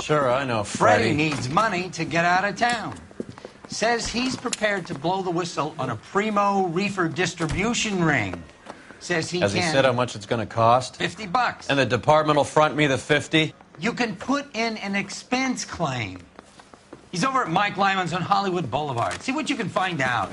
Sure, I know Freddie Freddie. needs money to get out of town. Says he's prepared to blow the whistle on a primo reefer distribution ring. Says he Has can... he said how much it's going to cost? $50. And the department will front me the 50? You can put in an expense claim. He's over at Mike Lyman's on Hollywood Boulevard. See what you can find out.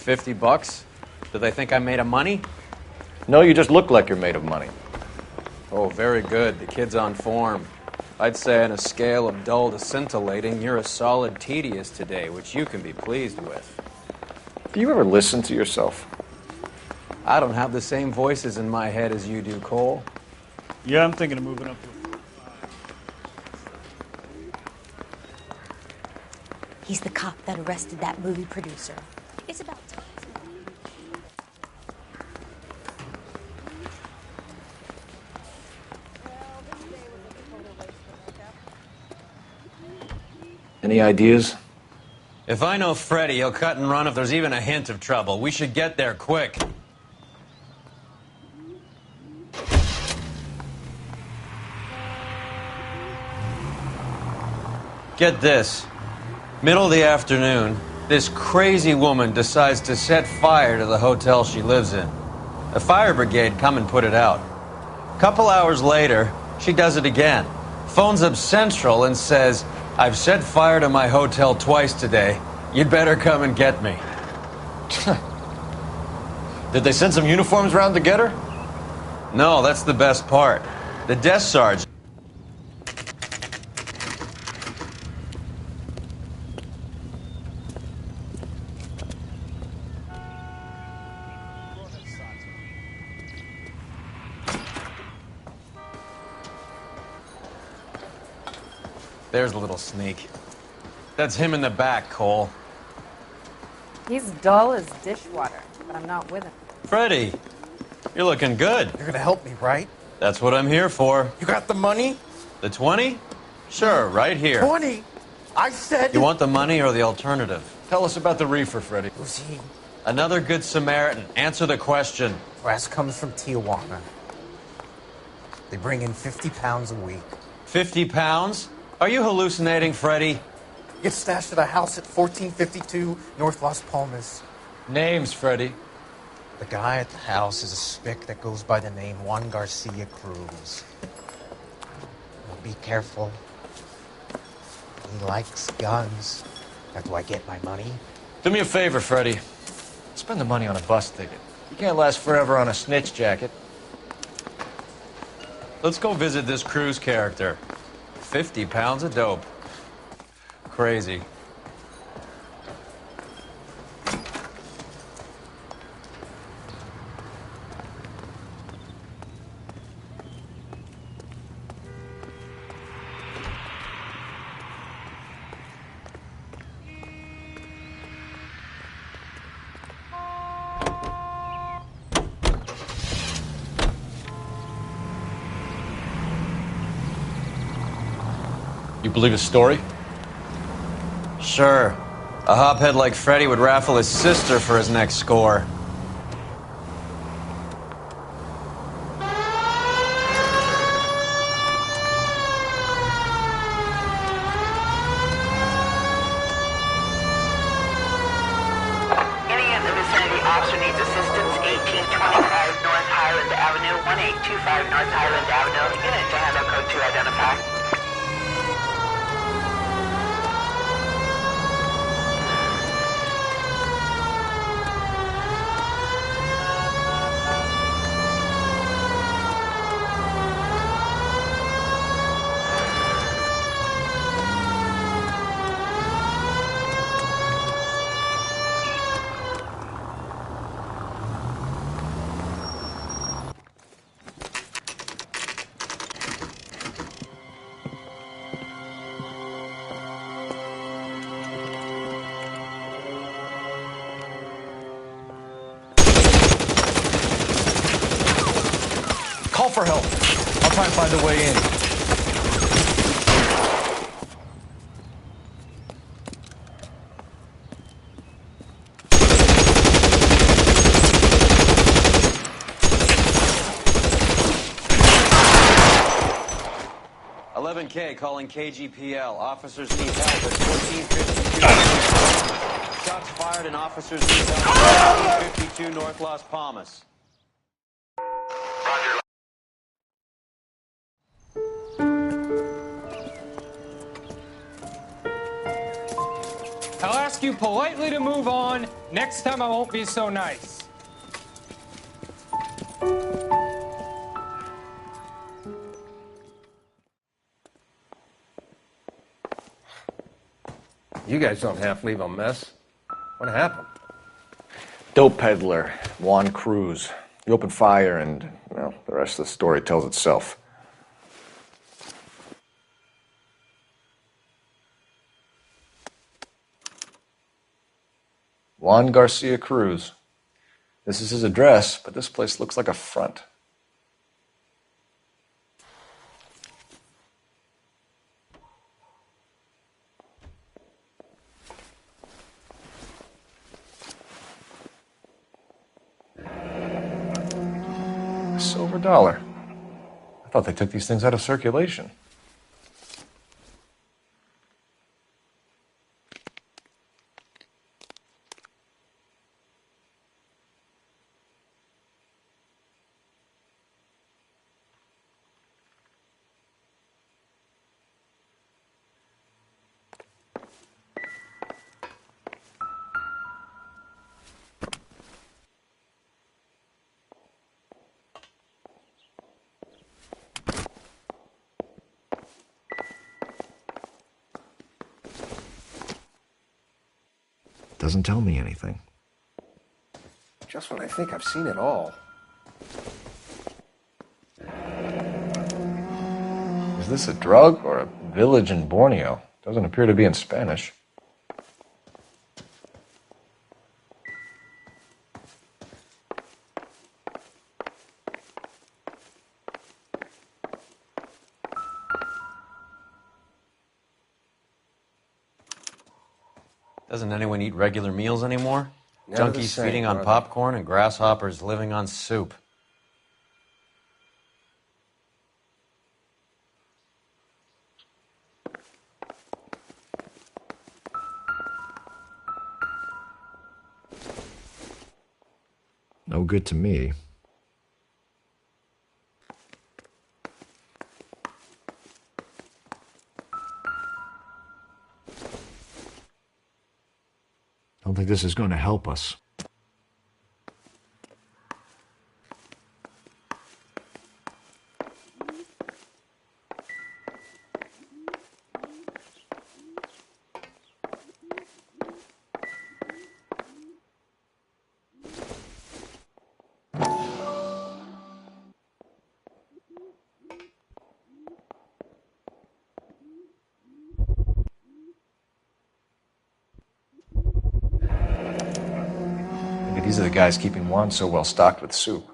$50? Do they think I'm made of money? No, you just look like you're made of money. Oh, very good. The kid's on form. I'd say on a scale of dull to scintillating, you're a solid tedious today, which you can be pleased with. Do you ever listen to yourself? I don't have the same voices in my head as you do, Cole. Yeah, I'm thinking of moving up to... He's the cop that arrested that movie producer. It's about time. Any ideas? If I know Freddie, he'll cut and run if there's even a hint of trouble. We should get there quick. Get this. Middle of the afternoon, this crazy woman decides to set fire to the hotel she lives in. The fire brigade come and put it out. A couple hours later, she does it again. Phones up Central and says, "I've set fire to my hotel twice today. You'd better come and get me." Did they send some uniforms around to get her? No, that's the best part. The desk sergeant. There's a little sneak. That's him in the back, Cole. He's dull as dishwater, but I'm not with him. Freddie, you're looking good. You're gonna help me, right? That's what I'm here for. You got the money? The 20? Sure, right here. 20? I said... You want the money or the alternative? Tell us about the reefer, Freddie. Who's he? Another good Samaritan. Answer the question. Brass comes from Tijuana. They bring in 50 pounds a week. 50 pounds? Are you hallucinating, Freddie? Gets stashed at a house at 1452 North Las Palmas. Names, Freddie. The guy at the house is a spick that goes by the name Juan Garcia Cruz. Now be careful. He likes guns. Now, do I get my money? Do me a favor, Freddie. Spend the money on a bus ticket. You can't last forever on a snitch jacket. Let's go visit this Cruz character. 50 pounds of dope. Crazy. You believe his story? Sure. A hophead like Freddie would raffle his sister for his next score. Any in the vicinity officer needs assistance, 1825 North Highland Avenue, 1825 North Highland Avenue. Unit to handle code 2 identify. Call for help. I'll try and find a way in. 11K calling KGPL. Officers need help at 1452. Shots fired and officers need help at 1452 North Las Palmas. I'll ask you politely to move on. Next time I won't be so nice. You guys don't half leave a mess. What happened? Dope peddler, Juan Cruz. He opened fire and, well, the rest of the story tells itself. Juan Garcia Cruz. This is his address, but this place looks like a front. A silver dollar. I thought they took these things out of circulation. Doesn't tell me anything. Just when I think I've seen it all. Is this a drug or a village in Borneo? Doesn't appear to be in Spanish. Doesn't anyone eat regular meals anymore? Never the Junkies same, feeding on brother. popcorn and grasshoppers living on soup. No good to me. I don't think this is going to help us. Maybe these are the guys keeping Juan so well stocked with soup.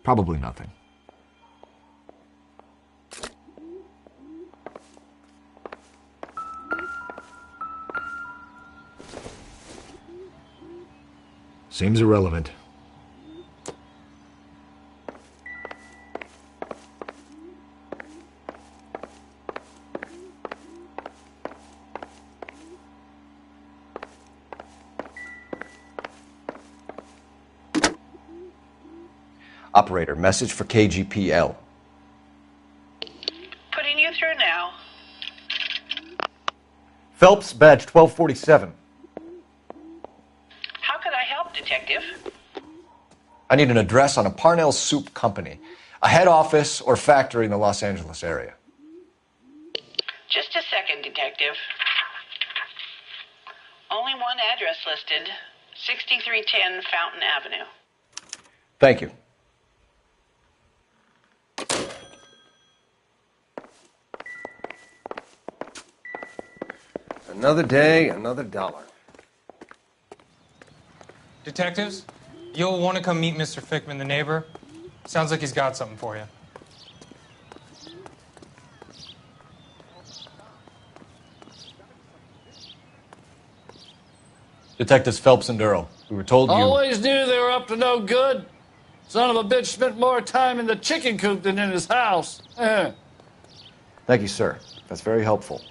Probably nothing. Seems irrelevant. Operator, message for KGPL. Putting you through now. Phelps, badge 1247. How could I help, Detective? I need an address on a Parnell Soup Company, a head office or factory in the Los Angeles area. Just a second, Detective. Only one address listed. 6310 Fountain Avenue. Thank you. Another day, another dollar. Detectives, you'll want to come meet Mr. Fickman, the neighbor. Sounds like he's got something for you. Detectives Phelps and Durrell. We were told you... Always knew they were up to no good. Son of a bitch spent more time in the chicken coop than in his house. Thank you, sir. That's very helpful.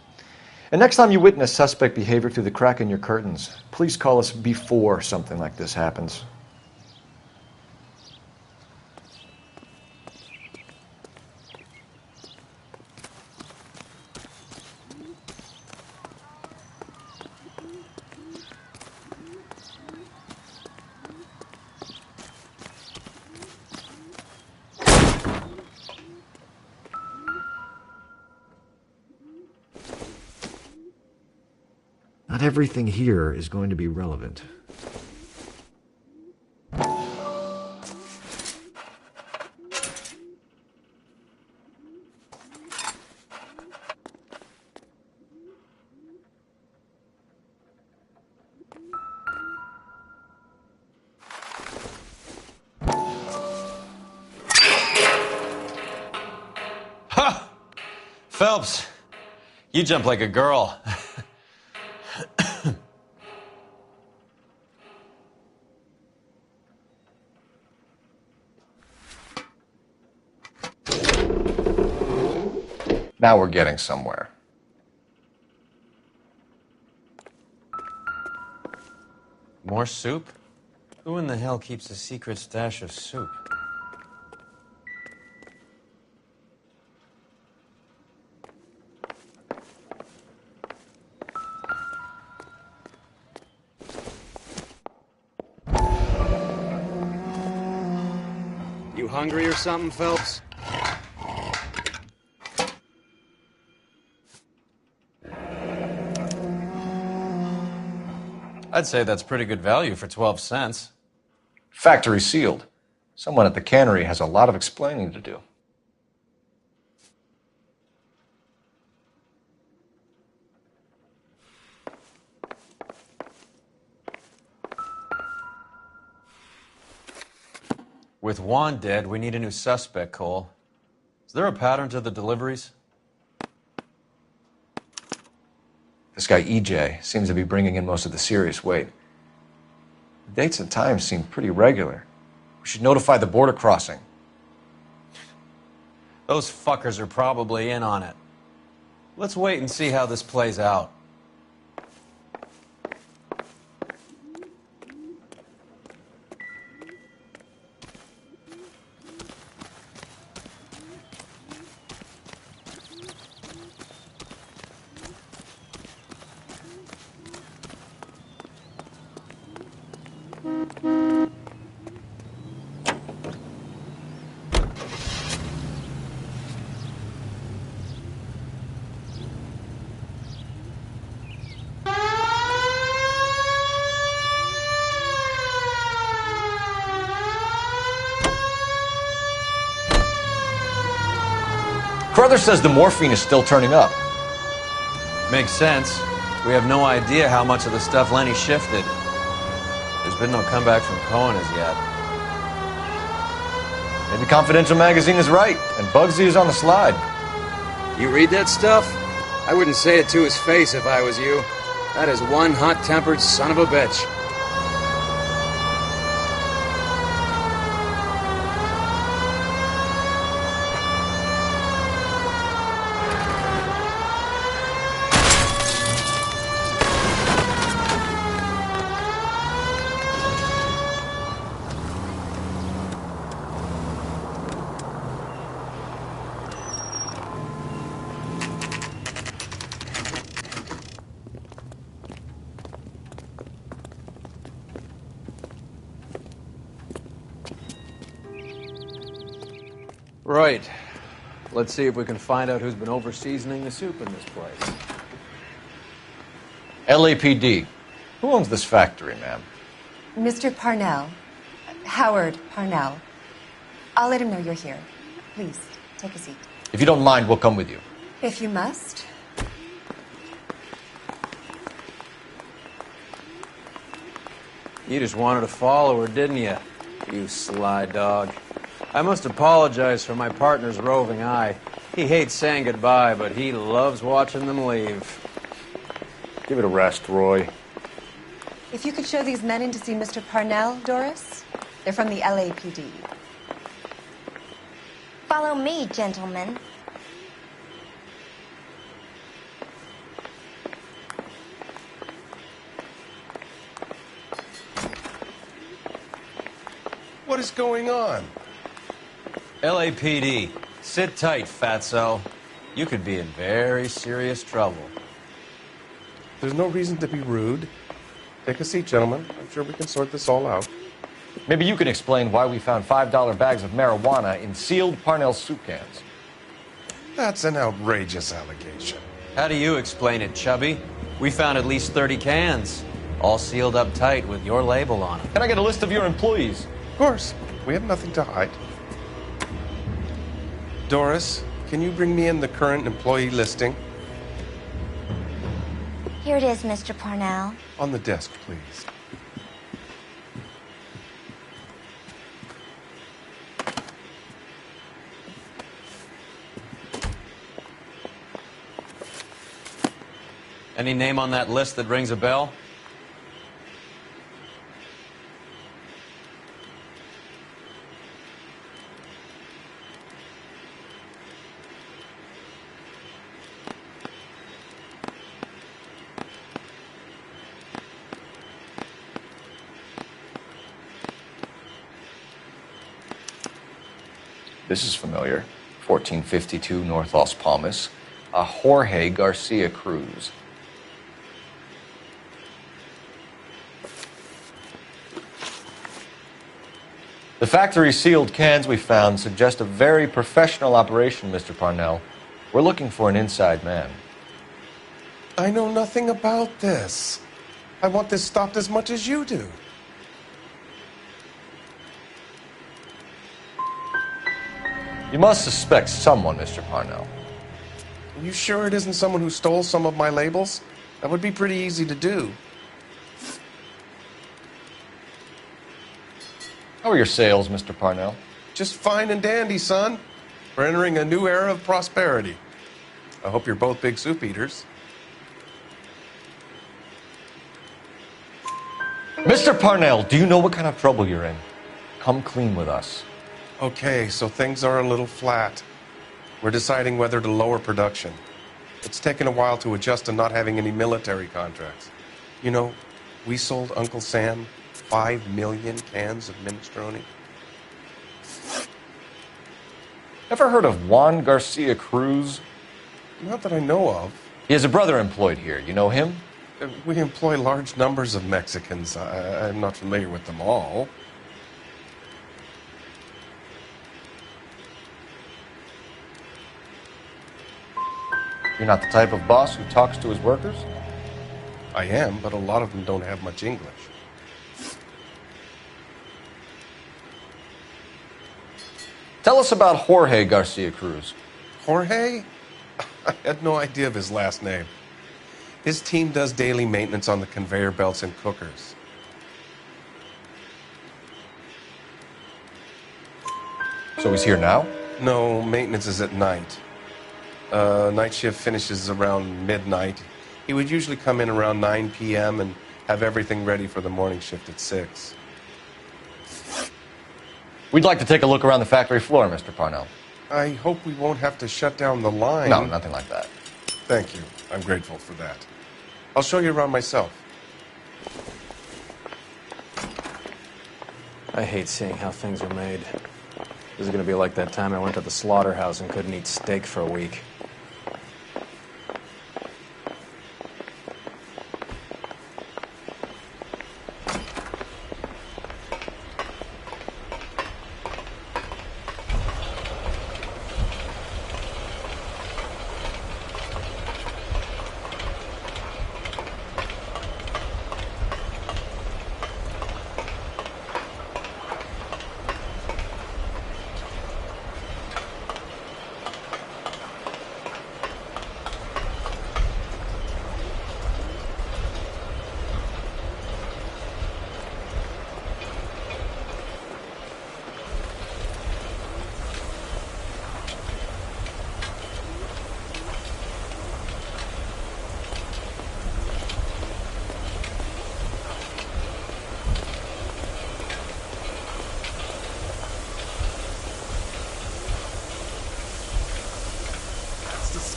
And next time you witness suspect behavior through the crack in your curtains, please call us before something like this happens. Not everything here is going to be relevant. Ha! Phelps, you jump like a girl. Now we're getting somewhere. More soup? Who in the hell keeps a secret stash of soup? You hungry or something, Phelps? I'd say that's pretty good value for 12 cents. Factory sealed. Someone at the cannery has a lot of explaining to do. With Juan dead, we need a new suspect, Cole. Is there a pattern to the deliveries? This guy, EJ, seems to be bringing in most of the serious weight. The dates and times seem pretty regular. We should notify the border crossing. Those fuckers are probably in on it. Let's wait and see how this plays out. Carruthers says the morphine is still turning up. Makes sense. We have no idea how much of the stuff Lenny shifted. There's been no comeback from Cohen as yet. Maybe Confidential Magazine is right, and Bugsy is on the slide. You read that stuff? I wouldn't say it to his face if I was you. That is one hot-tempered son of a bitch. Right. Let's see if we can find out who's been over-seasoning the soup in this place. LAPD. Who owns this factory, ma'am? Mr. Parnell. Howard Parnell. I'll let him know you're here. Please, take a seat. If you don't mind, we'll come with you. If you must. You just wanted to follow her, didn't you? You sly dog. I must apologize for my partner's roving eye. He hates saying goodbye, but he loves watching them leave. Give it a rest, Roy. If you could show these men in to see Mr. Parnell, Doris. They're from the LAPD. Follow me, gentlemen. What is going on? LAPD. Sit tight, fatso. You could be in very serious trouble. There's no reason to be rude. Take a seat, gentlemen. I'm sure we can sort this all out. Maybe you can explain why we found $5 bags of marijuana in sealed Parnell soup cans. That's an outrageous allegation. How do you explain it, Chubby? We found at least 30 cans, all sealed up tight with your label on them. Can I get a list of your employees? Of course. We have nothing to hide. Doris, can you bring me in the current employee listing? Here it is, Mr. Parnell. On the desk, please. Any name on that list that rings a bell? This is familiar. 1452 North Las Palmas. A Jorge Garcia Cruz. The factory sealed cans we found suggest a very professional operation, Mr. Parnell. We're looking for an inside man. I know nothing about this. I want this stopped as much as you do. You must suspect someone, Mr. Parnell. Are you sure it isn't someone who stole some of my labels? That would be pretty easy to do. How are your sales, Mr. Parnell? Just fine and dandy, son. We're entering a new era of prosperity. I hope you're both big soup eaters. Mr. Parnell, do you know what kind of trouble you're in? Come clean with us. Okay, so things are a little flat. We're deciding whether to lower production. It's taken a while to adjust to not having any military contracts. You know, we sold Uncle Sam 5 million cans of minestrone. Ever heard of Juan Garcia Cruz? Not that I know of. He has a brother employed here. You know him? We employ large numbers of Mexicans. I'm not familiar with them all. You're not the type of boss who talks to his workers? I am, but a lot of them don't have much English. Tell us about Jorge Garcia Cruz. Jorge? I had no idea of his last name. His team does daily maintenance on the conveyor belts and cookers. So he's here now? No, maintenance is at night. Night shift finishes around midnight. He would usually come in around 9 p.m. and have everything ready for the morning shift at 6. We'd like to take a look around the factory floor, Mr. Parnell. I hope we won't have to shut down the line. No, nothing like that. Thank you. I'm grateful for that. I'll show you around myself. I hate seeing how things are made. This is going to be like that time I went to the slaughterhouse and couldn't eat steak for a week.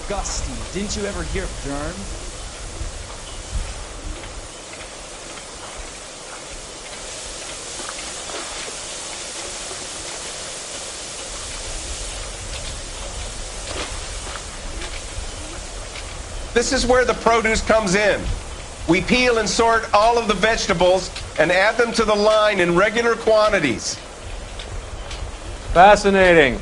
disgusting. Didn't you ever hear of germs? This is where the produce comes in. We peel and sort all of the vegetables and add them to the line in regular quantities. Fascinating.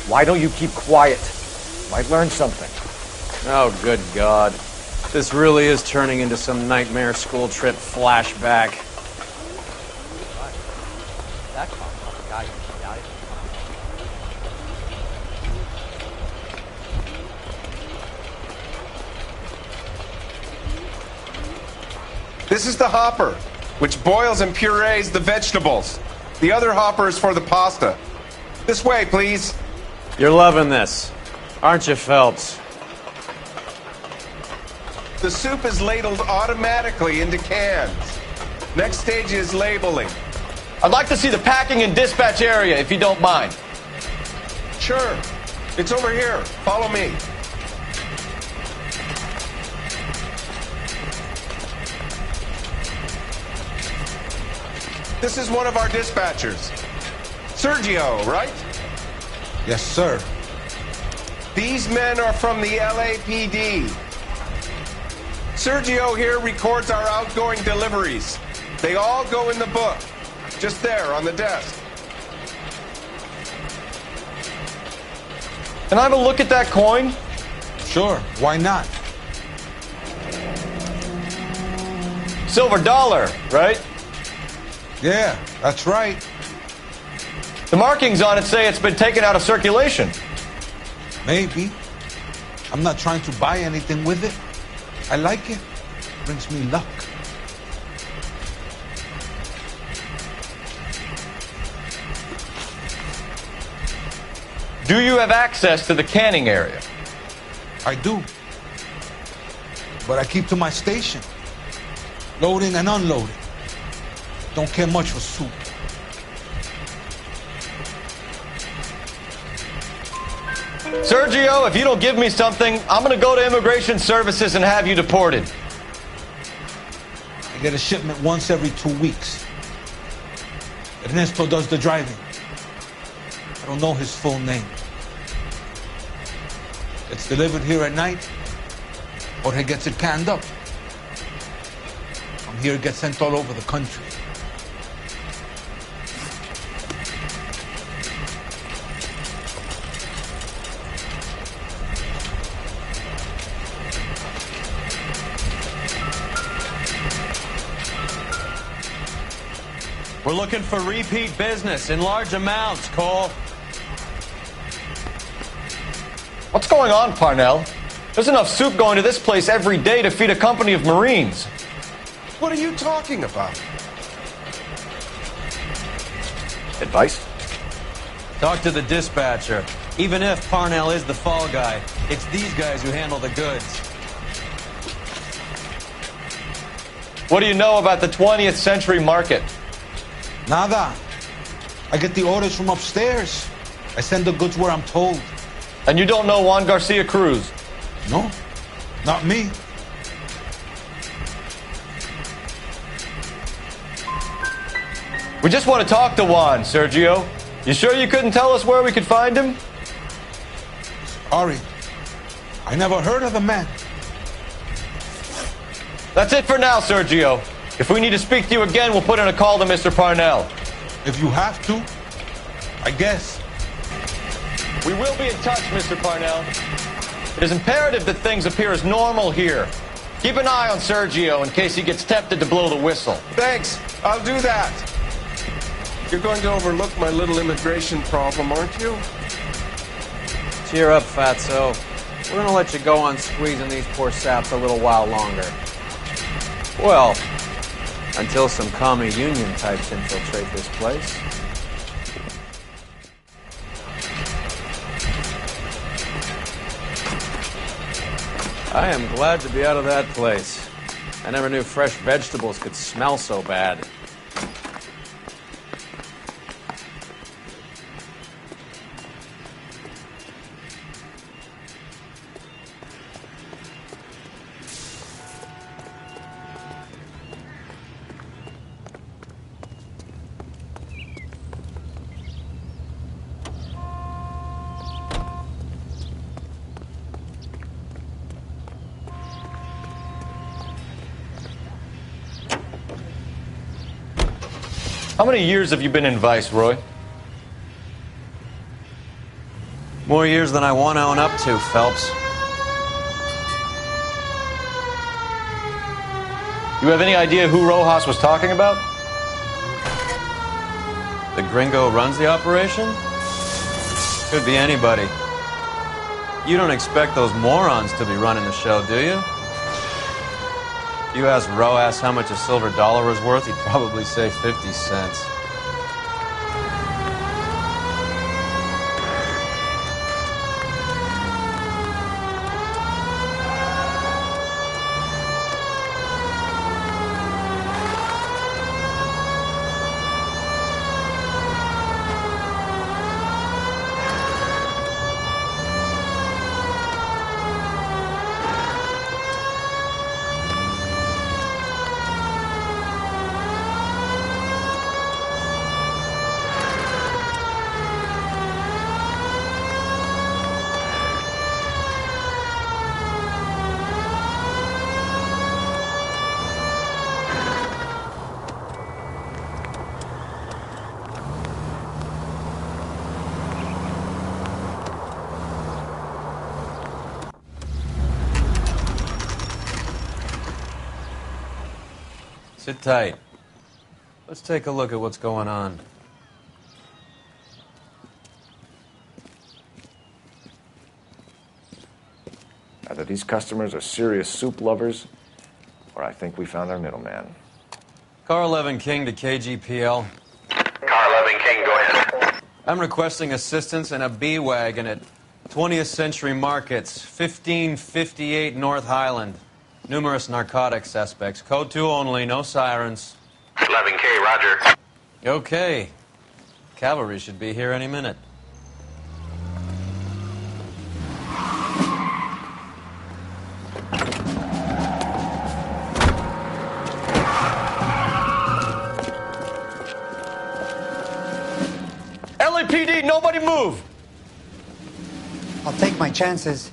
Why don't you keep quiet? Might learn something. Oh, good God. This really is turning into some nightmare school trip flashback. This is the hopper, which boils and purees the vegetables. The other hopper is for the pasta. This way, please. You're loving this, aren't you, Phelps? The soup is ladled automatically into cans. Next stage is labeling. I'd like to see the packing and dispatch area, if you don't mind. Sure. It's over here. Follow me. This is one of our dispatchers. Sergio, right? Yes, sir. These men are from the LAPD. Sergio here records our outgoing deliveries. They all go in the book. Just there on the desk. Can I have a look at that coin? Sure, why not? Silver dollar, right? Yeah, that's right. The markings on it say it's been taken out of circulation. Maybe. I'm not trying to buy anything with it. I like it. Brings me luck. Do you have access to the canning area? I do. But I keep to my station. Loading and unloading. Don't care much for soup. Sergio, if you don't give me something, I'm gonna go to Immigration Services and have you deported. I get a shipment once every 2 weeks. Ernesto does the driving. I don't know his full name. It's delivered here at night, or he gets it canned up. From here, it gets sent all over the country. We're looking for repeat business in large amounts, Cole. What's going on, Parnell? There's enough soup going to this place every day to feed a company of Marines. What are you talking about? Advice? Talk to the dispatcher. Even if Parnell is the fall guy, it's these guys who handle the goods. What do you know about the 20th century market? Nada. I get the orders from upstairs. I send the goods where I'm told. And you don't know Juan Garcia Cruz? No, not me. We just want to talk to Juan, Sergio. You sure you couldn't tell us where we could find him? Sorry. I never heard of the man. That's it for now, Sergio. If we need to speak to you again, we'll put in a call to Mr. Parnell. If you have to, I guess. We will be in touch, Mr. Parnell. It is imperative that things appear as normal here. Keep an eye on Sergio in case he gets tempted to blow the whistle. Thanks. I'll do that. You're going to overlook my little immigration problem, aren't you? Cheer up, Fatso. We're gonna let you go on squeezing these poor saps a little while longer. Well, until some commie union types infiltrate this place. I am glad to be out of that place. I never knew fresh vegetables could smell so bad. How many years have you been in Vice, Roy? More years than I want to own up to, Phelps. You have any idea who Rojas was talking about? The gringo runs the operation? Could be anybody. You don't expect those morons to be running the show, do you? If you asked Rojas how much a silver dollar was worth, he'd probably say 50 cents. Sit tight. Let's take a look at what's going on. Either these customers are serious soup lovers, or I think we found our middleman. Car 11 King to KGPL. Car 11 King, go ahead. I'm requesting assistance in a B-Wagon at 20th Century Markets, 1558 North Highland. Numerous narcotic suspects. Code 2 only, no sirens. 11K, roger. Okay. Cavalry should be here any minute. LAPD, nobody move! I'll take my chances.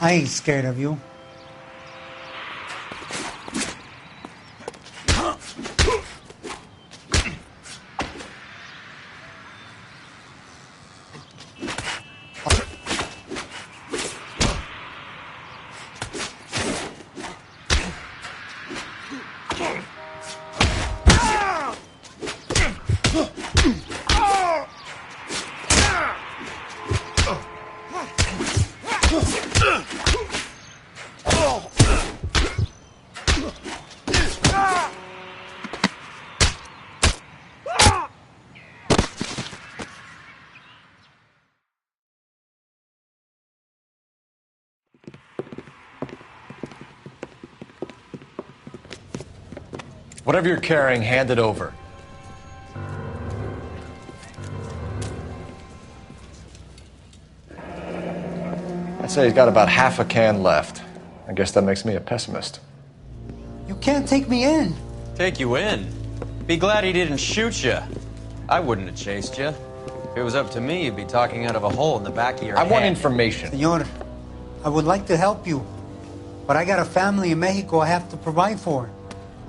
I ain't scared of you. Whatever you're carrying, hand it over. I'd say he's got about half a can left. I guess that makes me a pessimist. You can't take me in. Take you in? Be glad he didn't shoot you. I wouldn't have chased you. If it was up to me, you'd be talking out of a hole in the back of your head. I want information. Senor, I would like to help you, but I got a family in Mexico I have to provide for.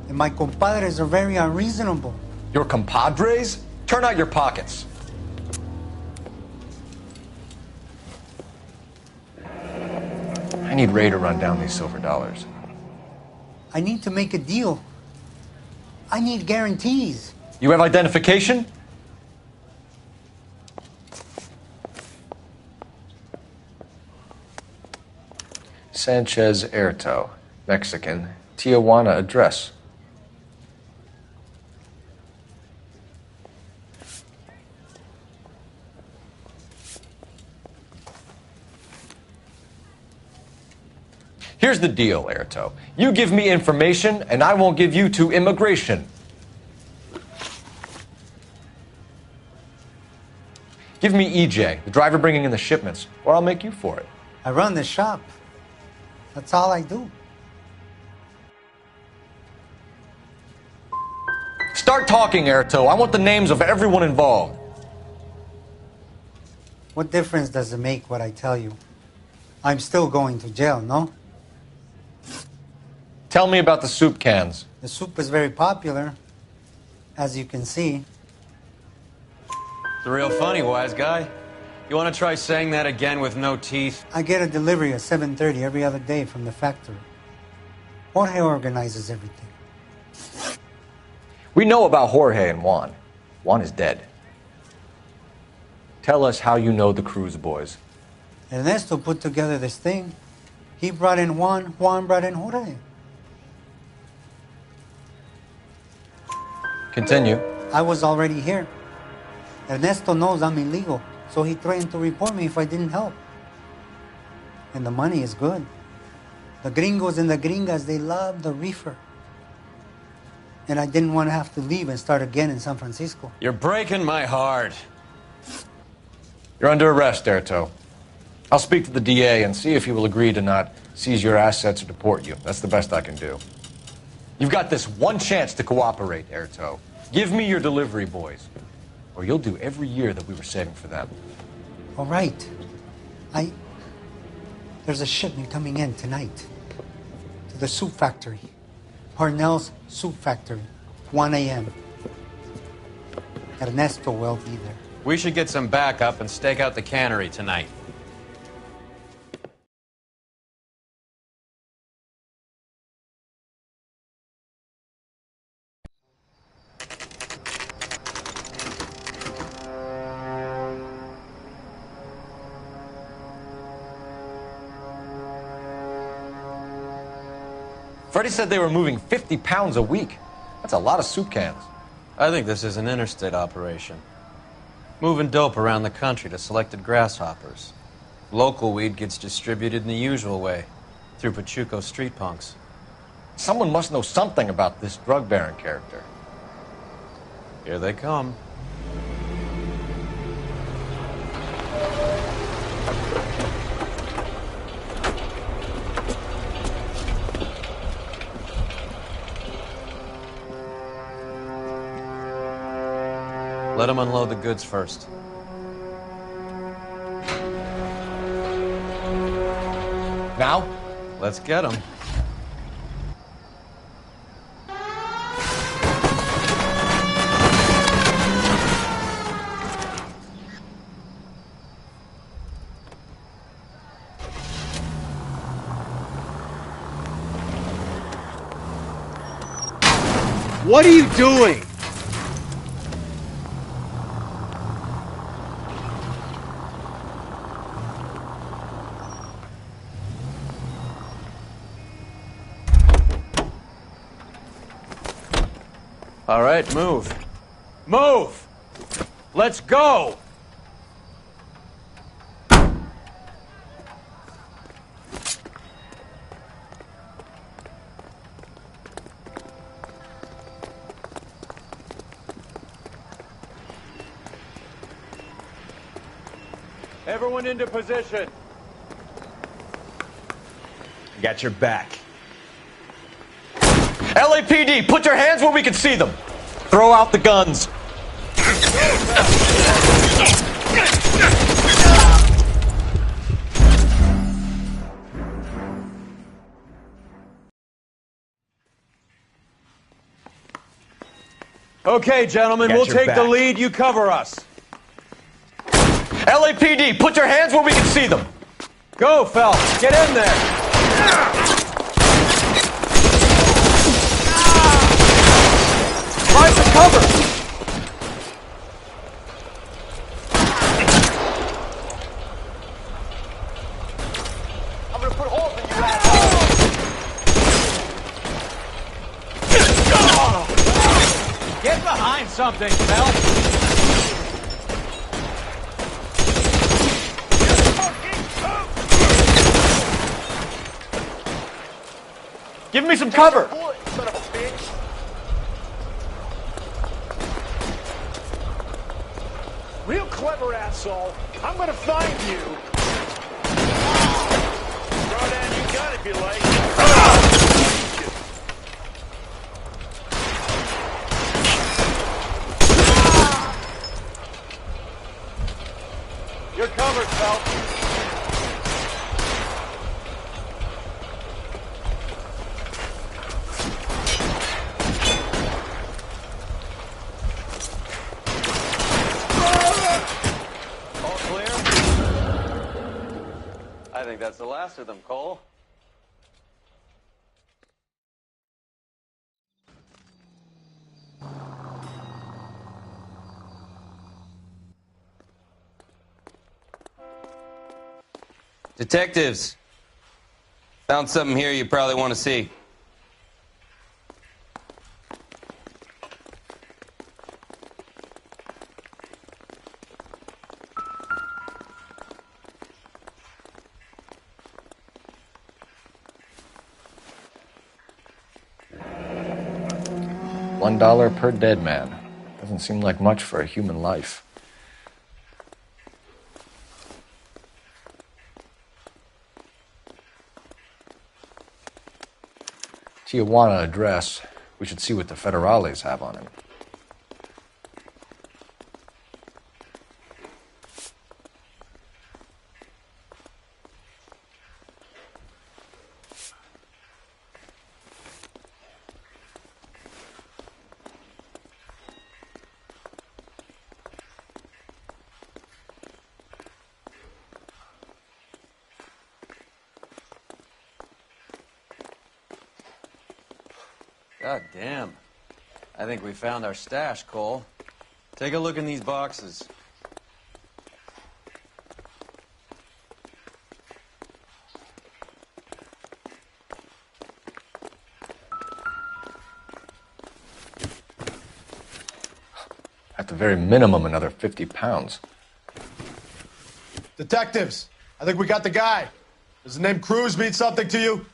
And my compadres are very unreasonable. Your compadres? Turn out your pockets. I need Ray to run down these silver dollars. I need to make a deal. I need guarantees. You have identification? Sanchez Erto, Mexican, Tijuana address. Here's the deal, Erto. You give me information, and I won't give you to immigration. Give me EJ, the driver bringing in the shipments, or I'll make you for it. I run the shop. That's all I do. Start talking, Erto. I want the names of everyone involved. What difference does it make what I tell you? I'm still going to jail, no? Tell me about the soup cans. The soup is very popular, as you can see. It's real funny, wise guy. You want to try saying that again with no teeth? I get a delivery at 7:30 every other day from the factory. Jorge organizes everything. We know about Jorge and Juan. Juan is dead. Tell us how you know the Cruz boys. Ernesto put together this thing. He brought in Juan, Juan brought in Jorge. Continue. I was already here. Ernesto knows I'm illegal, so he threatened to report me if I didn't help. And the money is good. The gringos and the gringas, they love the reefer. And I didn't want to have to leave and start again in San Francisco. You're breaking my heart. You're under arrest, Erto. I'll speak to the DA and see if he will agree to not seize your assets or deport you. That's the best I can do. You've got this one chance to cooperate, Erto. Give me your delivery boys, or you'll do every year that we were saving for them. All right. There's a shipment coming in tonight to the soup factory. Parnell's Soup Factory, 1 a.m. Ernesto will be there. We should get some backup and stake out the cannery tonight. Freddie said they were moving 50 pounds a week. That's a lot of soup cans. I think this is an interstate operation. Moving dope around the country to selected grasshoppers. Local weed gets distributed in the usual way, through Pachuco street punks. Someone must know something about this drug baron character. Here they come. Let them unload the goods first. Now? Let's get them. What are you doing? All right, move. Move! Let's go! Everyone into position. Got your back. LAPD, put your hands where we can see them. Throw out the guns. Okay, gentlemen, Got we'll your take the back. lead. You cover us. LAPD, put your hands where we can see them. Go, Phelps. Get in there. Find some cover. I'm gonna put holes in you, asshole. Get behind something, Phelps. Give me some cover. Son of a bitch. Real clever, asshole. I'm gonna find you. Throw down your gun if you like. You're covered, Phelps. All clear? I think that's the last of them, Cole. Detectives, found something here you probably want to see. $1 per dead man. Doesn't seem like much for a human life. Tijuana address. We should see what the federales have on him. God damn. I think we found our stash, Cole. Take a look in these boxes. At the very minimum, another 50 pounds. Detectives, I think we got the guy. Does the name Cruz mean something to you?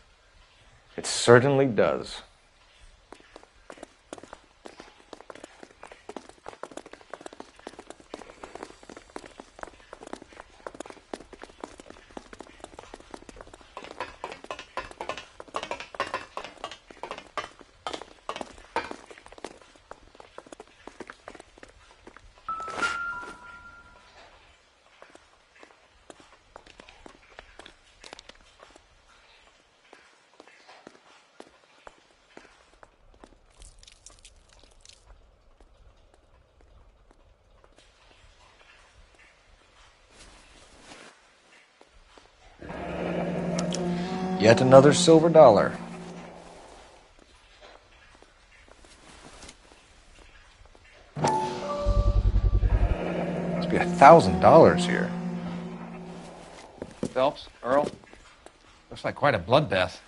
It certainly does. Yet another silver dollar. Must be $1,000 here. Phelps, Earl, looks like quite a bloodbath.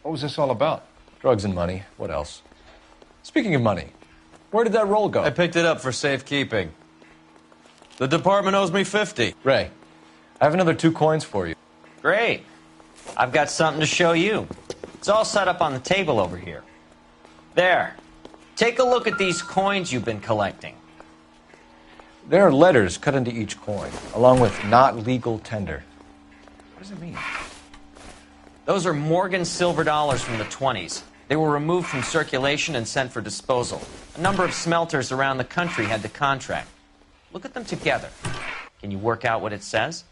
What was this all about? Drugs and money. What else? Speaking of money, where did that roll go? I picked it up for safekeeping. The department owes me 50. Ray, I have another 2 coins for you. Great. I've got something to show you. It's all set up on the table over here. There. Take a look at these coins you've been collecting. There are letters cut into each coin, along with not legal tender. What does it mean? Those are Morgan silver dollars from the 20s. They were removed from circulation and sent for disposal. A number of smelters around the country had the contract. Look at them together. Can you work out what it says?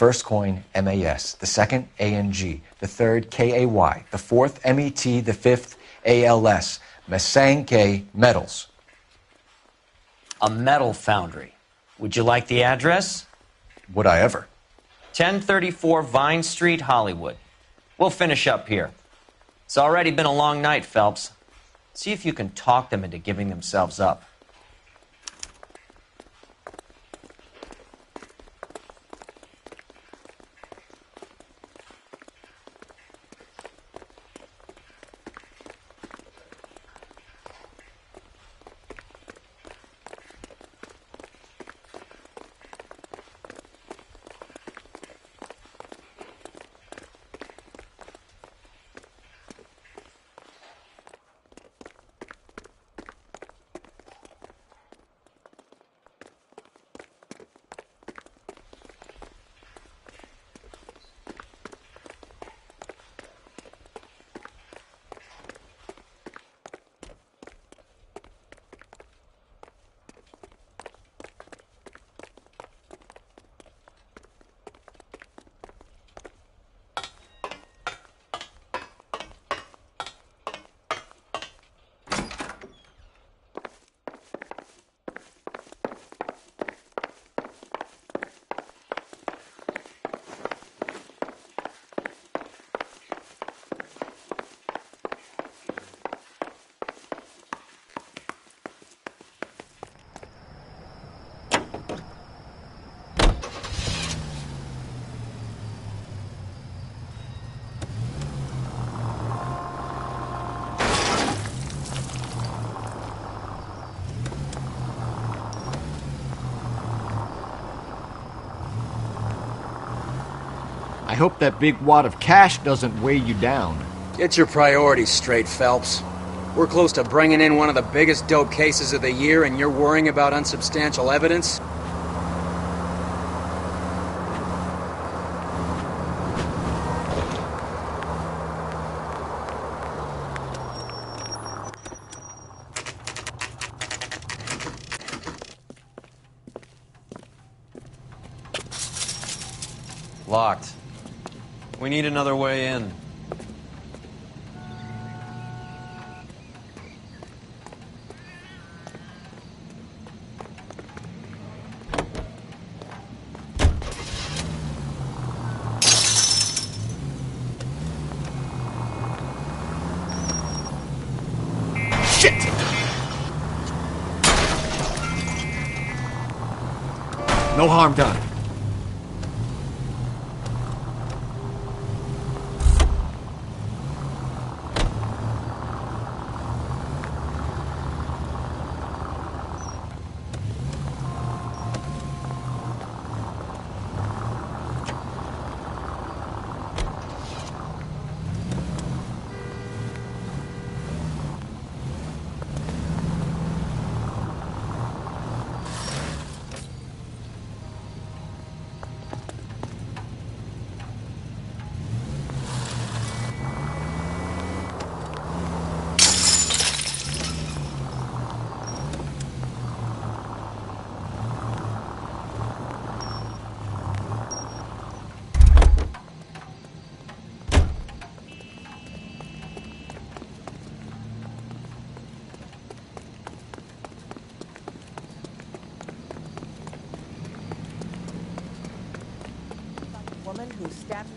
first coin, MAS. The second, ANG. The third, KAY. The fourth, MET. The fifth, ALS. Masanke Metals. A metal foundry. Would you like the address? Would I ever? 1034 Vine Street, Hollywood. We'll finish up here. It's already been a long night, Phelps. See if you can talk them into giving themselves up. I hope that big wad of cash doesn't weigh you down. Get your priorities straight, Phelps. We're close to bringing in one of the biggest dope cases of the year, and you're worrying about unsubstantial evidence? Locked. We need another way in. Shit! No harm done. Woman who stabbed.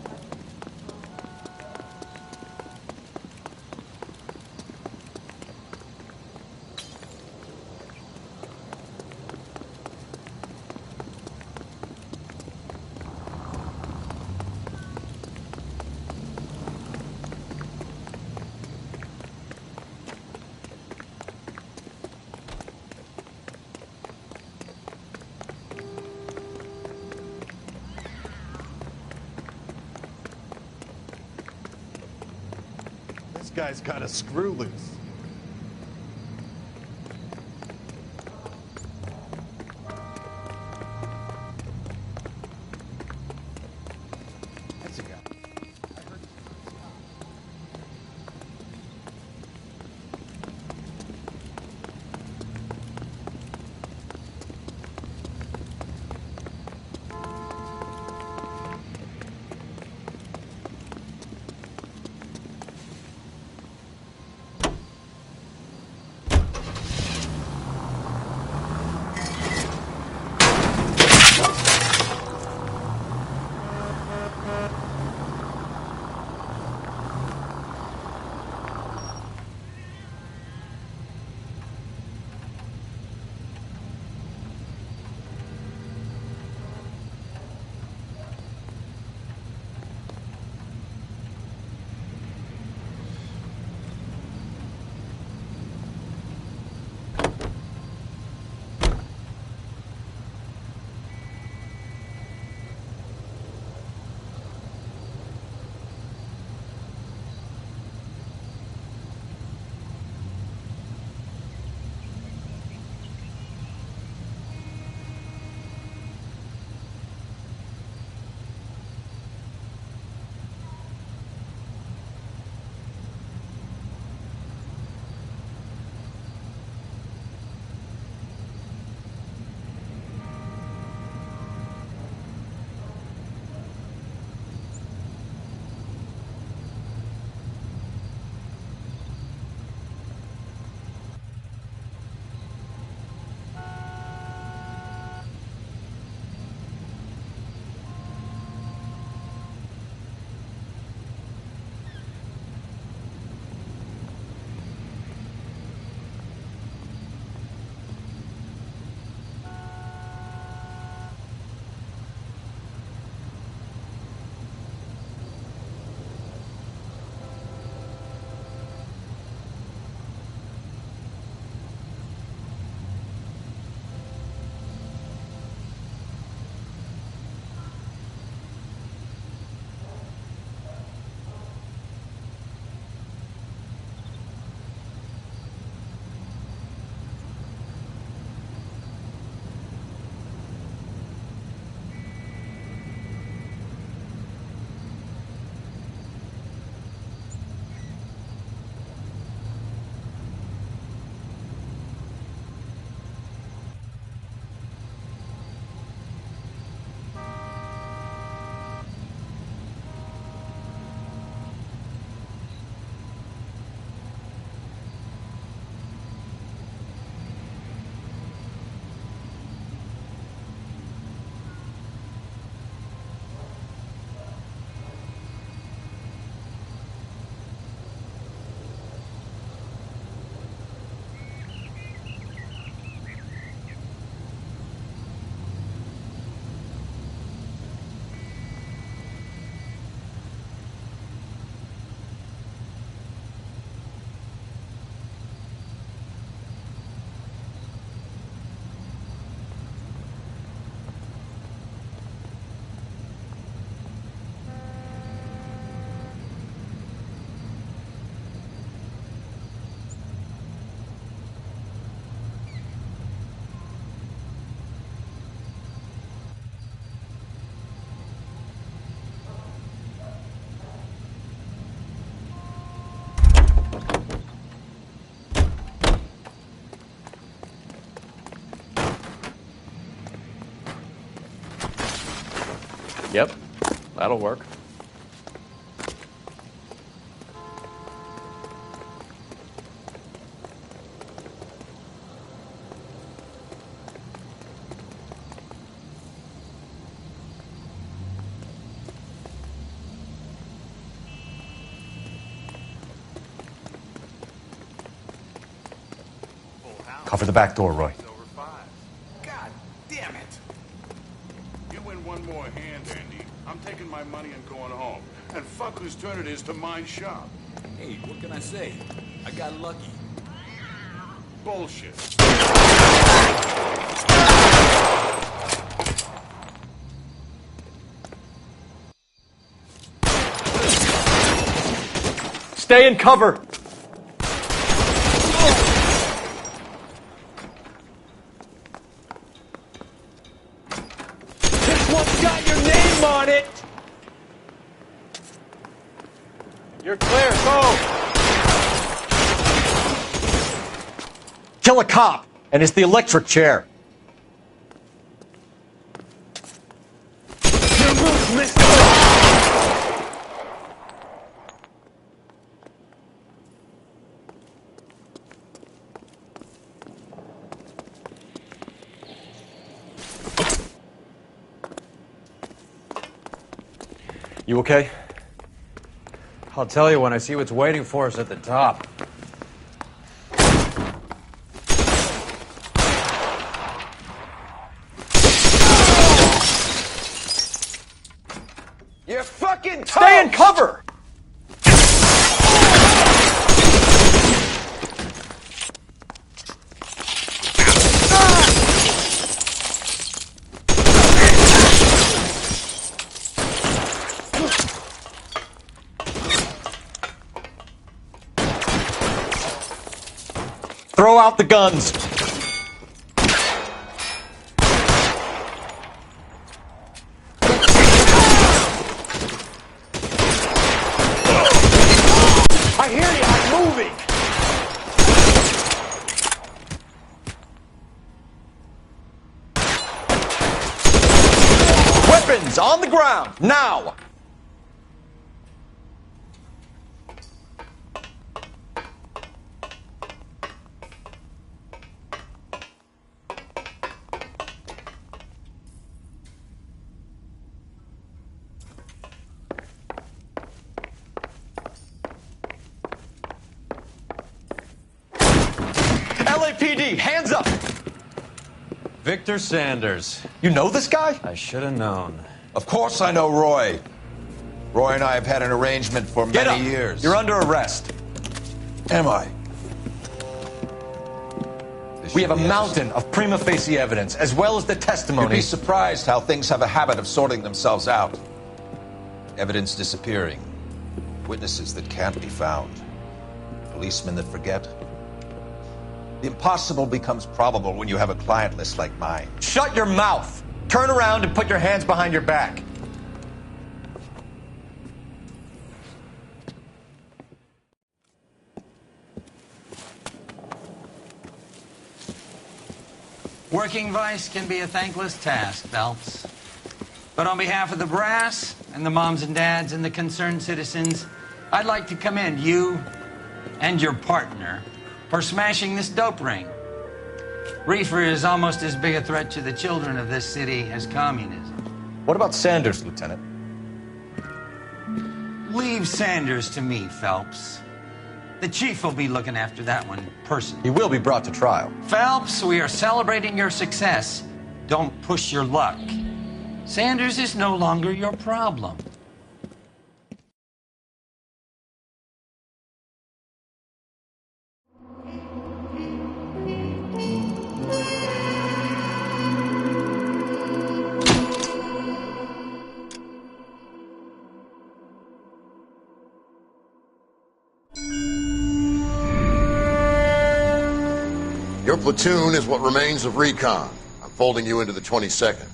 This guy's got a screw loose. That's a guy. Yep, that'll work. Cover the back door, Roy. God damn it! You win one more hand, Andy. I'm taking my money and going home. And fuck whose turn it is to mind shop. Hey, what can I say? I got lucky. Bullshit. Stay in cover! This one's got your name on it! You're clear, go! Kill a cop, and it's the electric chair. Your move, mister! You okay? I'll tell you when I see what's waiting for us at the top. You're fucking toast! Stay in cover! Throw out the guns. I hear you, I'm moving! Weapons on the ground, now! LAPD, hands up! Victor Sanders. You know this guy? I should have known. Of course I know Roy. Roy and I have had an arrangement for Get many up. years. You're under arrest. Am I? We have a mountain of prima facie evidence, as well as the testimony. You'd be surprised how things have a habit of sorting themselves out. Evidence disappearing. Witnesses that can't be found. Policemen that forget. The impossible becomes probable when you have a client list like mine. Shut your mouth! Turn around and put your hands behind your back. Working vice can be a thankless task, Phelps. But on behalf of the brass and the moms and dads and the concerned citizens, I'd like to commend you and your partner for smashing this dope ring. Reefer is almost as big a threat to the children of this city as communism. What about Sanders, Lieutenant? Leave Sanders to me, Phelps. The chief will be looking after that one personally. He will be brought to trial. Phelps, we are celebrating your success. Don't push your luck. Sanders is no longer your problem. Your platoon is what remains of recon. I'm folding you into the 22nd.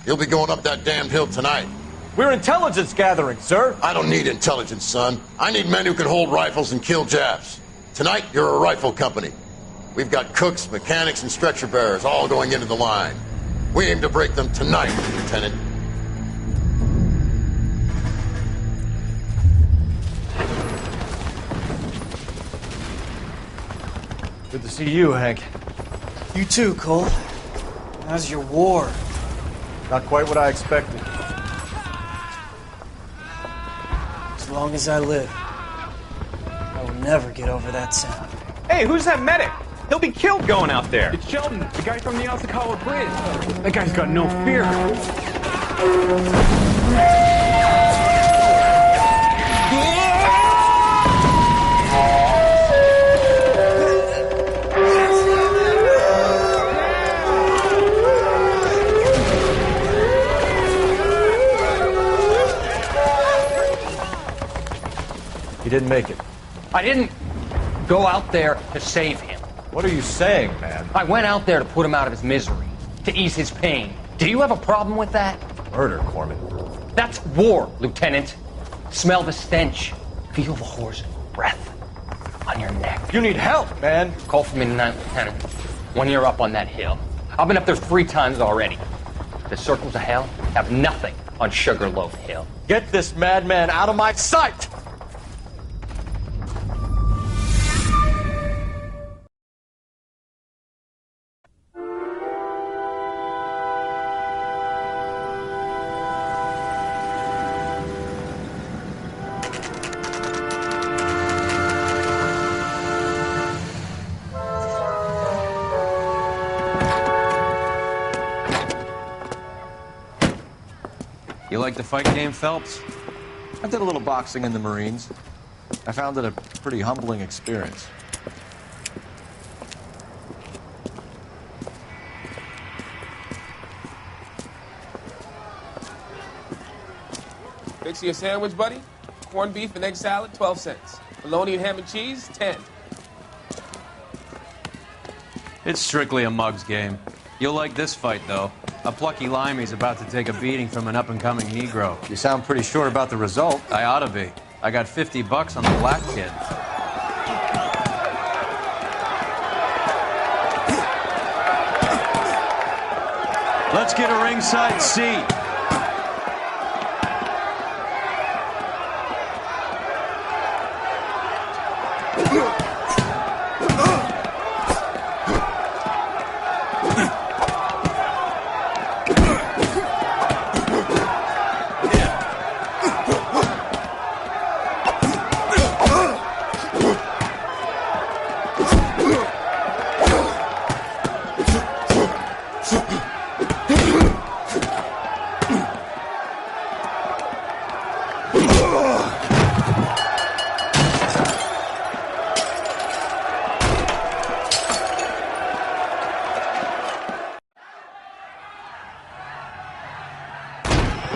You'll be going up that damned hill tonight. We're intelligence gathering, sir. I don't need intelligence, son. I need men who can hold rifles and kill Japs. Tonight, you're a rifle company. We've got cooks, mechanics, and stretcher bearers all going into the line. We aim to break them tonight, Lieutenant. Good to see you, Hank. You too, Cole. How's your war? Not quite what I expected. As long as I live, I will never get over that sound. Hey, who's that medic? He'll be killed going out there. It's Sheldon, the guy from the Osakawa Bridge. That guy's got no fear. He didn't make it. I didn't go out there to save him. What are you saying, man? I went out there to put him out of his misery, to ease his pain. Do you have a problem with that? Murder, Corman. That's war, Lieutenant. Smell the stench. Feel the horse's breath on your neck. You need help, man. Call for me tonight, Lieutenant. When you're up on that hill. I've been up there 3 times already. The circles of hell have nothing on Sugarloaf Hill. Get this madman out of my sight! You like the fight game, Phelps? I did a little boxing in the Marines. I found it a pretty humbling experience. Fix you a sandwich, buddy? Corned beef and egg salad, 12 cents. Bologna and ham and cheese, 10. It's strictly a mug's game. You'll like this fight, though. A plucky limey's about to take a beating from an up-and-coming Negro. You sound pretty sure about the result. I ought to be. I got $50 on the black kid. Let's get a ringside seat.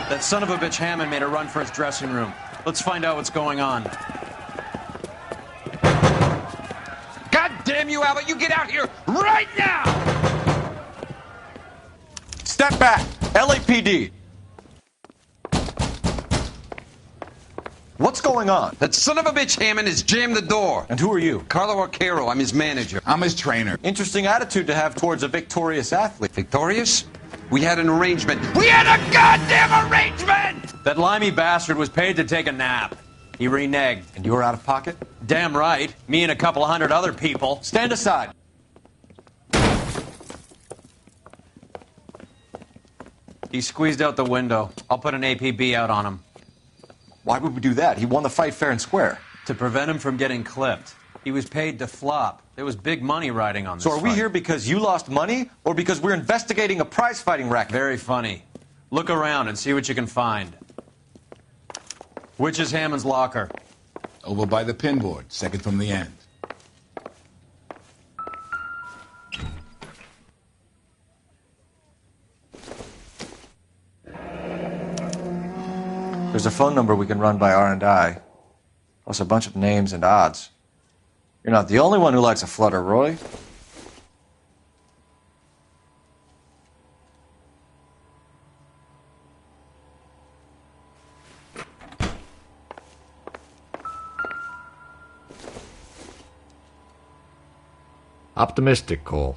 That son of a bitch Hammond made a run for his dressing room. Let's find out what's going on. God damn you, Albert! You get out here right now! Step back! LAPD! What's going on? That son of a bitch Hammond has jammed the door. And who are you? Carlo Arcaro. I'm his manager. I'm his trainer. Interesting attitude to have towards a victorious athlete. Victorious? We had an arrangement. We had a goddamn arrangement! That limey bastard was paid to take a nap. He reneged. And you were out of pocket? Damn right. Me and a couple of hundred other people. Stand aside. He squeezed out the window. I'll put an APB out on him. Why would we do that? He won the fight fair and square. To prevent him from getting clipped. He was paid to flop. There was big money riding on this So are we fight. here because you lost money, or because we're investigating a prize-fighting racket? Very funny. Look around and see what you can find. Which is Hammond's locker? Over by the pinboard, second from the end. There's a phone number we can run by R&I, plus a bunch of names and odds. You're not the only one who likes a flutter, Roy. Optimistic, Cole.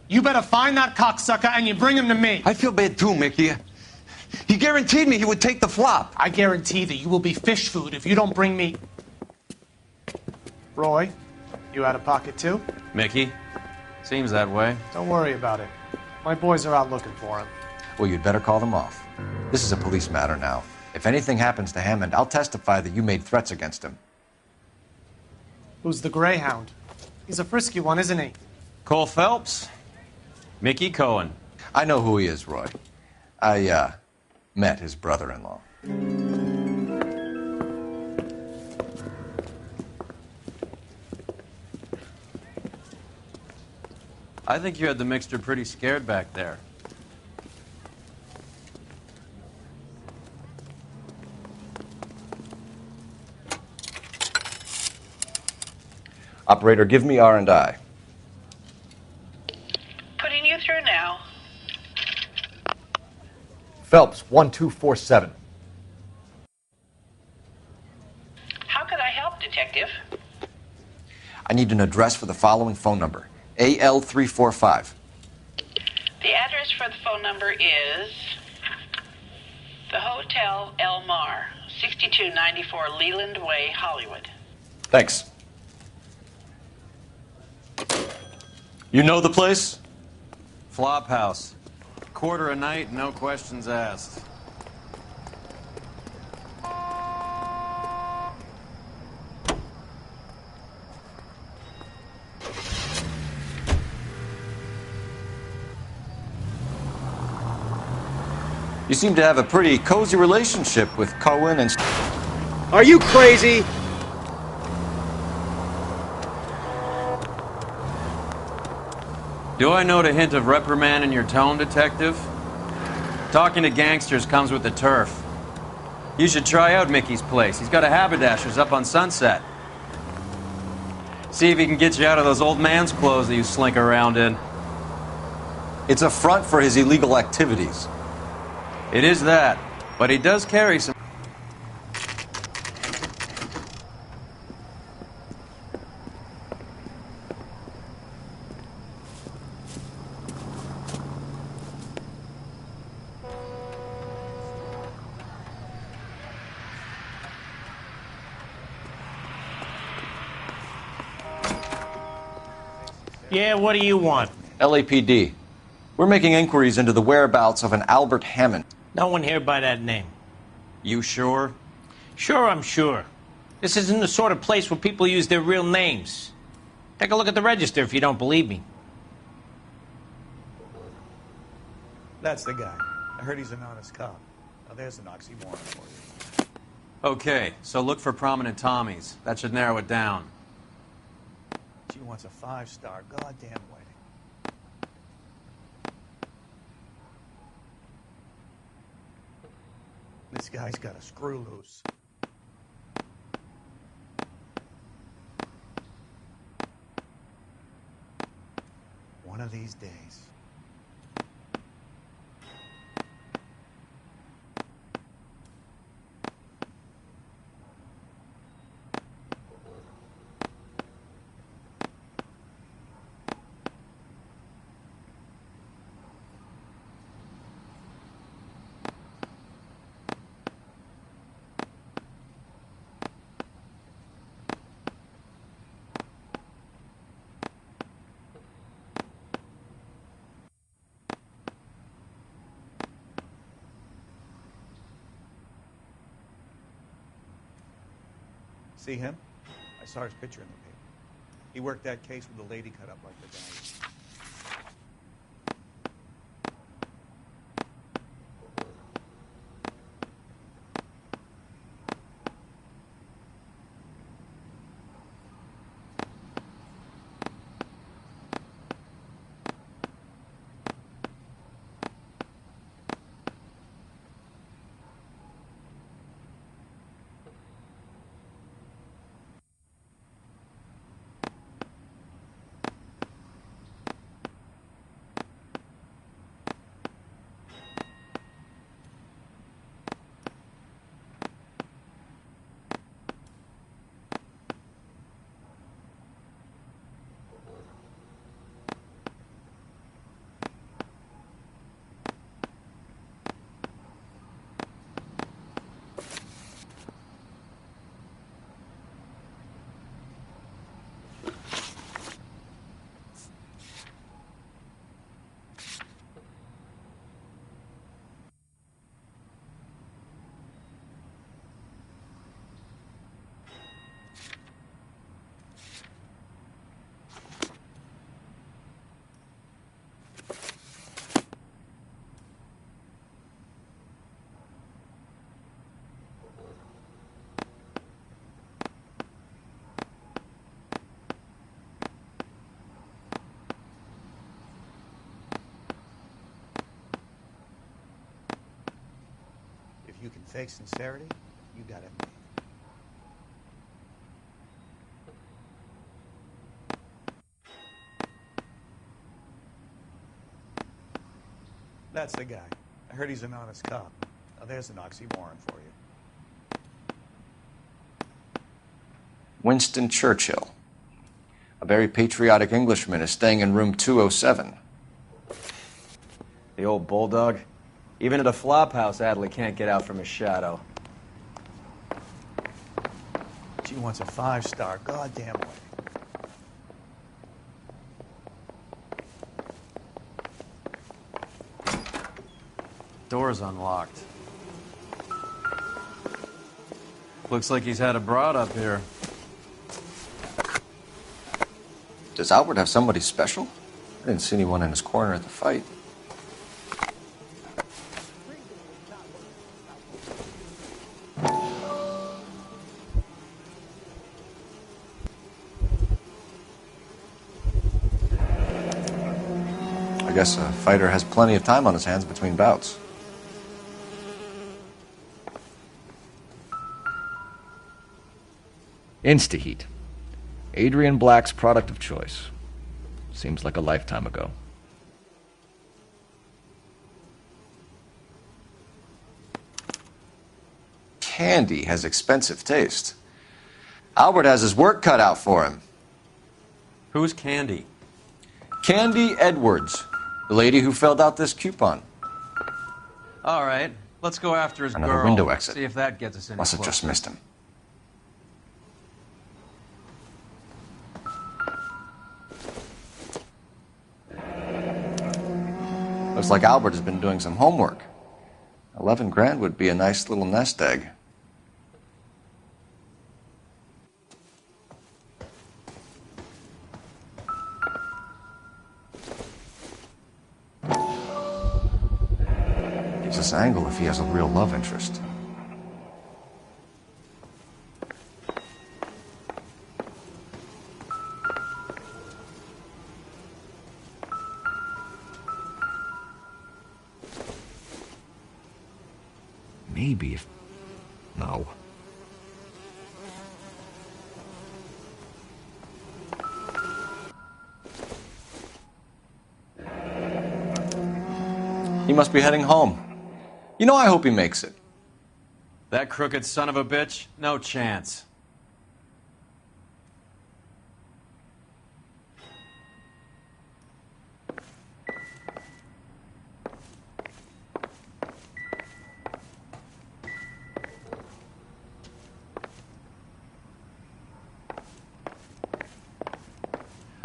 You better find that cocksucker and you bring him to me. I feel bad too, Mickey. He guaranteed me he would take the flop. I guarantee that you will be fish food if you don't bring me... Roy, you out of pocket too? Mickey? Seems that way. Don't worry about it. My boys are out looking for him. Well, you'd better call them off. This is a police matter now. If anything happens to Hammond, I'll testify that you made threats against him. Who's the Greyhound? He's a frisky one, isn't he? Cole Phelps? Mickey Cohen. I know who he is, Roy. I, met his brother-in-law. I think you had the mixture pretty scared back there. Operator, give me R&I. Putting you through now. Phelps, 1247. How could I help, Detective? I need an address for the following phone number. AL345. The address for the phone number is the Hotel El Mar, 6294 Leland Way, Hollywood. Thanks. You know the place? Flop house. Quarter a night, no questions asked. You seem to have a pretty cozy relationship with Cohen and... Are you crazy? Do I note a hint of reprimand in your tone, Detective? Talking to gangsters comes with the turf. You should try out Mickey's place. He's got a haberdasher's up on Sunset. See if he can get you out of those old man's clothes that you slink around in. It's a front for his illegal activities. It is that, but he does carry some... Yeah, what do you want? LAPD. We're making inquiries into the whereabouts of an Albert Hammond. No one here by that name. You sure? Sure, I'm sure. This isn't the sort of place where people use their real names. Take a look at the register if you don't believe me. That's the guy. I heard he's an honest cop. Now there's an oxymoron for you. Okay, so look for prominent Tommies. That should narrow it down. She wants a 5-star goddamn wedding. This guy's got a screw loose. One of these days. See him? I saw his picture in the paper. He worked that case with the lady cut up like the guy. you can fake sincerity, you got it made. That's the guy. I heard he's an honest cop. Now there's an oxymoron for you. Winston Churchill. A very patriotic Englishman is staying in room 207. The old bulldog. Even at a flop house, Adley can't get out from his shadow. She wants a 5-star goddamn way. Door's unlocked. Looks like he's had a broad up here. Does Albert have somebody special? I didn't see anyone in his corner at the fight. I guess a fighter has plenty of time on his hands between bouts. Instaheat. Adrian Black's product of choice. Seems like a lifetime ago. Candy has expensive taste. Albert has his work cut out for him. Who's Candy? Candy Edwards, the lady who filled out this coupon. All right, let's go after his Another girl. window exit. See if that gets us in. Must have just missed him. Looks like Albert has been doing some homework. 11 grand would be a nice little nest egg. Gives us angle if he has a real love interest. Maybe if... No. He must be heading home. You know, I hope he makes it. That crooked son of a bitch? No chance.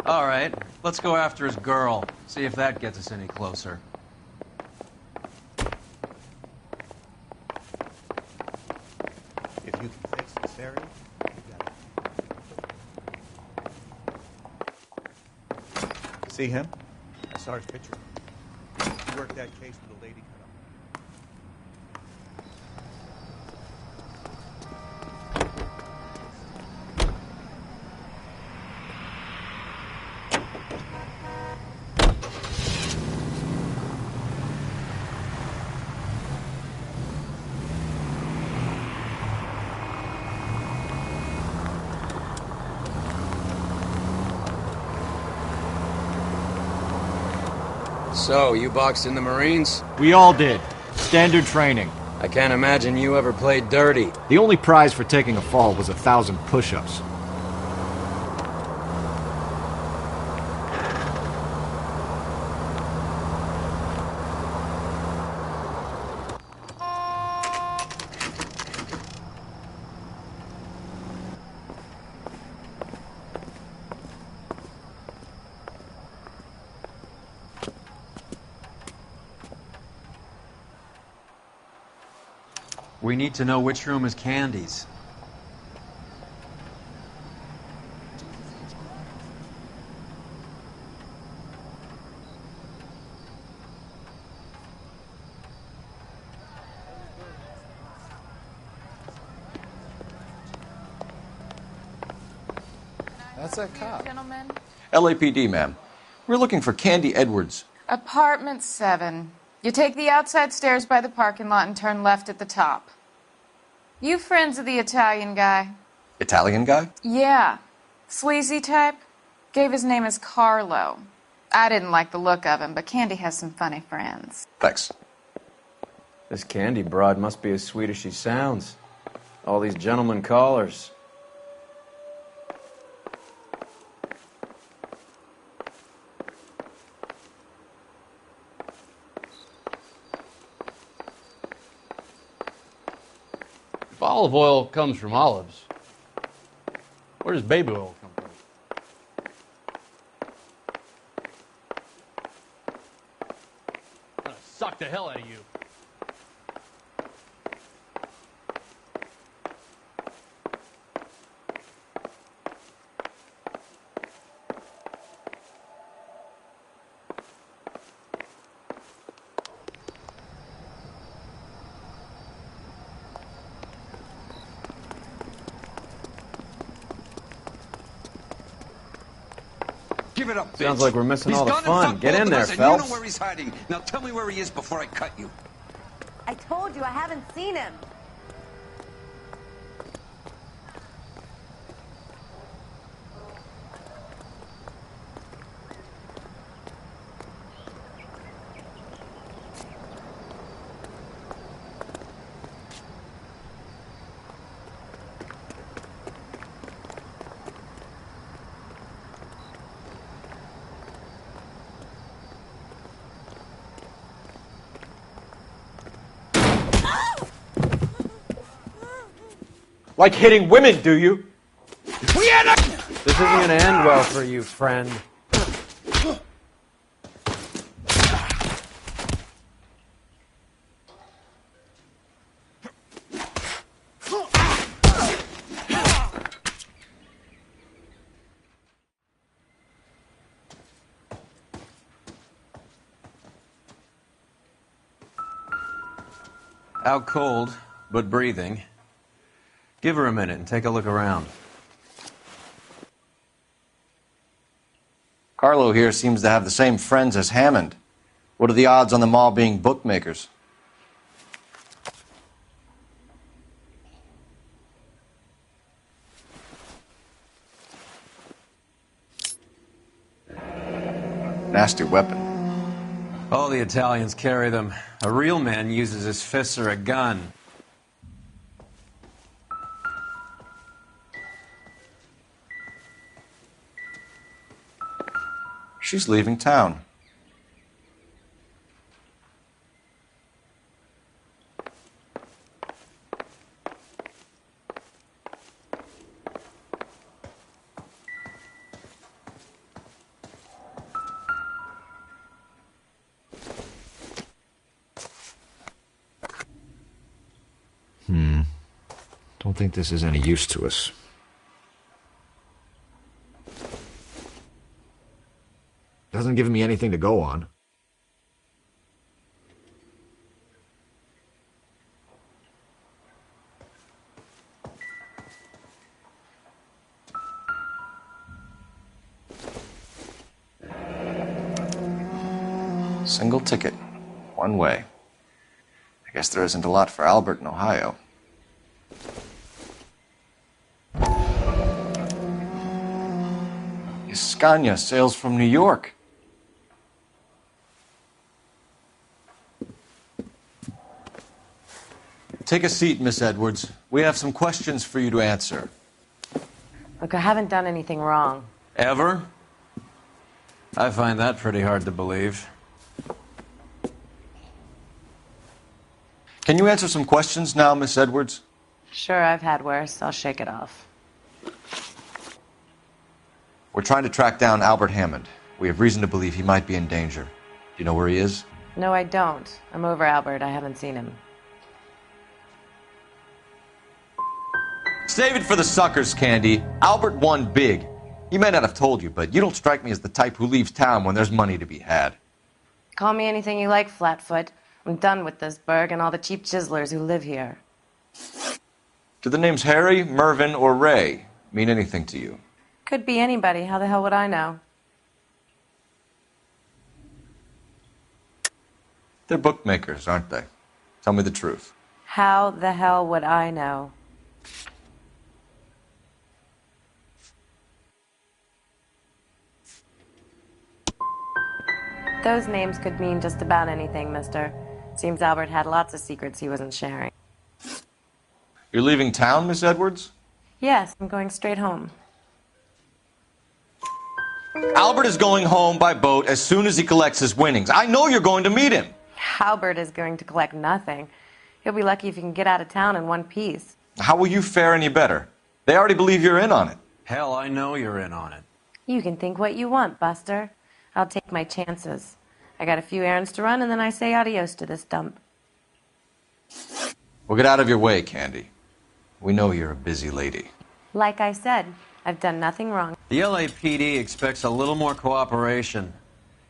All right, let's go after his girl. See if that gets us any closer. If you can fake sincerity, you got it. See him? I saw his picture. He worked that case with the lady cut up. So, you boxed in the Marines? We all did. Standard training. I can't imagine you ever played dirty. The only prize for taking a fall was 1,000 push-ups. We need to know which room is Candy's. That's a cop. LAPD, ma'am. We're looking for Candy Edwards. Apartment 7. You take the outside stairs by the parking lot and turn left at the top. You friends of the Italian guy? Italian guy? Yeah. Sleazy type? Gave his name as Carlo. I didn't like the look of him, but Candy has some funny friends. Thanks. This Candy broad must be as sweet as she sounds. All these gentlemen callers. If olive oil comes from olives, where does baby oil come from? I'm gonna suck the hell out of you. Give it up, bitch. Sounds like we're missing He's all the gone and fun. fucked Get both in of there, us, and Phelps. you know where he's hiding. Now tell me where he is before I cut you. I told you I haven't seen him. Like hitting women, do you? This isn't going to end well for you, friend. Out cold, but breathing. Give her a minute and take a look around. Carlo here seems to have the same friends as Hammond. What are the odds on them all being bookmakers? Nasty weapon. All the Italians carry them. A real man uses his fists or a gun. She's leaving town. Don't think this is any use to us. Doesn't give me anything to go on. Single ticket. One way. I guess there isn't a lot for Albert in Ohio. Scania sails from New York. Take a seat, Miss Edwards. We have some questions for you to answer. Look, I haven't done anything wrong. Ever? I find that pretty hard to believe. Can you answer some questions now, Miss Edwards? Sure, I've had worse. I'll shake it off. We're trying to track down Albert Hammond. We have reason to believe he might be in danger. Do you know where he is? No, I don't. I'm over Albert. I haven't seen him. Save it for the suckers, Candy. Albert won big. He may not have told you, but you don't strike me as the type who leaves town when there's money to be had. Call me anything you like, Flatfoot. I'm done with this burg and all the cheap chiselers who live here. Do the names Harry, Mervyn, or Ray mean anything to you? Could be anybody. How the hell would I know? They're bookmakers, aren't they? Tell me the truth. How the hell would I know? Those names could mean just about anything, mister. Seems Albert had lots of secrets he wasn't sharing. You're leaving town, Miss Edwards? Yes, I'm going straight home. Albert is going home by boat as soon as he collects his winnings. I know you're going to meet him. Albert is going to collect nothing. He'll be lucky if he can get out of town in one piece. How will you fare any better? They already believe you're in on it. Hell, I know you're in on it. You can think what you want, Buster. I'll take my chances. I got a few errands to run, and then I say adios to this dump. We'll get out of your way, Candy. We know you're a busy lady. Like I said, I've done nothing wrong. The LAPD expects a little more cooperation.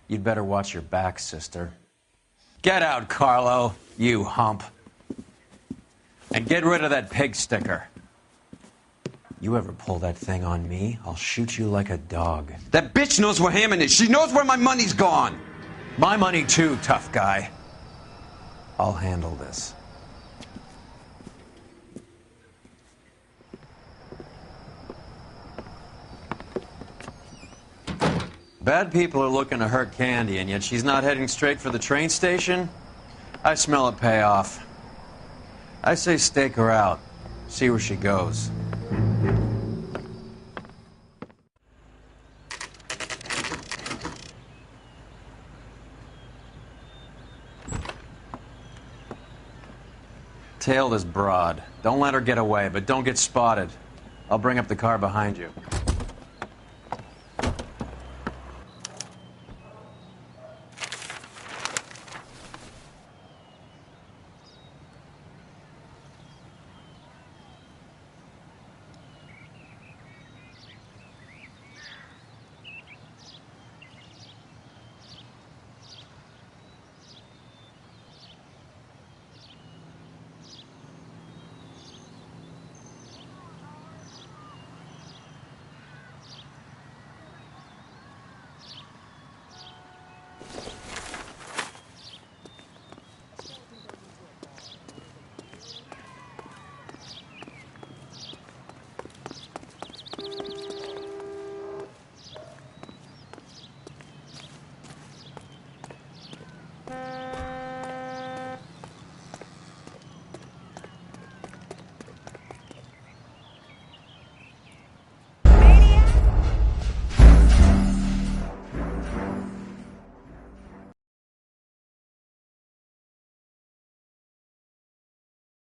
You'd better watch your back, sister. Get out, Carlo, you hump. And get rid of that pig sticker. You ever pull that thing on me, I'll shoot you like a dog. That bitch knows where Hammond is. She knows where my money's gone. My money too, tough guy. I'll handle this. Bad people are looking to hurt Candy, and yet she's not heading straight for the train station? I smell a payoff. I say stake her out. See where she goes. Tail this broad. Don't let her get away, but don't get spotted. I'll bring up the car behind you.